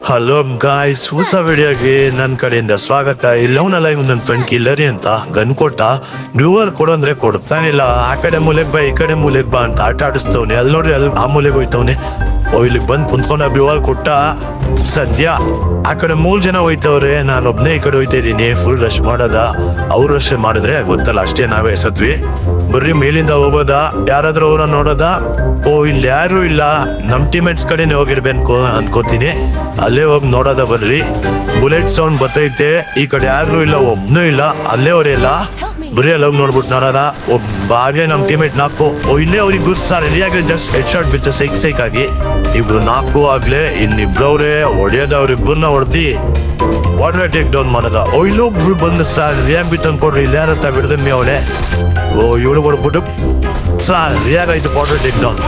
Hello guys, ಹೊಸ ವಿಡಿಯೋಗೆ ನನ್ನ ಕಡೆಯಿಂದ ಸ್ವಾಗತ. ಇಲ್ಲವನಲ್ಲ ಇವ್ ನನ್ನ ಫ್ರೆಂಡ್ ಕಿಲ್ಲರಿ ಅಂತ ಗನ್ ಕೊಟ್ಟ. ಡ್ಯೂವಲ್ ಕೊಡು ಅಂದ್ರೆ ಕೊಡ್ತಾನಿಲ್ಲ. ಆ ಕಡೆ ಮೂಲೆಗೆ ಬಾ, ಈ ಕಡೆ ಮೂಲೆಗೆ ಬಾ ಅಂತ ಆಟ ಆಡಿಸ್ತವ್ನೆ. ಅಲ್ಲಿ ನೋಡ್ರಿ, ಅಲ್ಲಿ ಆ ಮೂಲೆಗೆ ಹೋಯ್ತವ್ನೆ. ಇಲ್ಲಿಗೆ ಬಂದು ಕುಂತ್ಕೊಂಡ ಡ್ಯೂವಲ್ ಕೊಟ್ಟ. ಸದ್ಯ ಆ ಕಡೆ 3 ಜನ ಹೋಯ್ತವ್ರೆ, ನಾನು ಒಬ್ನೇ ಈ ಕಡೆ ಹೋಯ್ತಾ ಇದ್ದೀನಿ. ಫುಲ್ ರಶ್ ಮಾಡೋದ. ಅವ್ರು ರಶ್ ಮಾಡಿದ್ರೆ ಗೊತ್ತಲ್ಲ, ಅಷ್ಟೇ ನಾವೇ ಎಸತ್ವಿ. ಬರ್ರಿ ಮೇಲಿಂದ ಹೋಗೋದಾ, ಯಾರಾದ್ರೂ ಅವ್ರನ್ನ ನೋಡೋದಾ? ಇಲ್ಲಿ ಯಾರು ಇಲ್ಲ, ನಮ್ ಟೀಮೇಟ್ಸ್ ಕಡೆನೆ ಹೋಗಿರ್ಬೇಕು ಅನ್ಕೋತೀನಿ. ಅಲ್ಲೇ ಹೋಗಿ ನೋಡೋದ ಬರ್ರಿ. ಬುಲೆಟ್ ಸೌಂಡ್ ಬರ್ತೈತೆ. ಈ ಕಡೆ ಯಾರು ಇಲ್ಲ, ಒಬ್ನೂ ಇಲ್ಲ. ಅಲ್ಲೇ ಅವ್ರೆ ಇಲ್ಲ. ಬರೀ ಅಲ್ಲಿ ಹೋಗಿ ನೋಡ್ಬಿಟ್ಟು ನೋಡೋದ. ಹಾಗೆ ನಮ್ ಟೀಮೇಟ್ 4. ಇಲ್ಲೇ ಅವ್ರಿಗೆ ಗುರ್ಸ ರೆಡಿಯಾಗಿ ಜಸ್ಟ್ ಹೆಡ್ ಶಾಟ್ ಬಿತ್ತು ಸೈಕ್ ಆಗಿ. ಇಬ್ರು 4 ಆಗ್ಲೇ, ಇನ್ನಿಬ್ರವ್ರೆ ಹೊಡೆಯೋದ. ಅವ್ರಿಬ್ಬರನ್ನ ಹೊಡೆದಿ ವಾಟರ್ ಟೇಕ್ ಡೌನ್ ಮಾಡೋದ. ಇಲ್ಲೊಬ್ರು ಬಂದು ರಿಯಾಗ್ ಬಿತ್ತು ಅನ್ಕೊಡ್ರಿ. ಇಲ್ಲಿ ಯಾರತ್ತ ಬಿಡ್ದಮ್ಮಿ ಅವಳೆ. ಇವಳು ಹೊಡ್ಬಿಟ್ಟು ರಿಯಾಗ್ ಆಯ್ತು ವಾಟರ್ ಟೇಕ್ ಡೌನ್.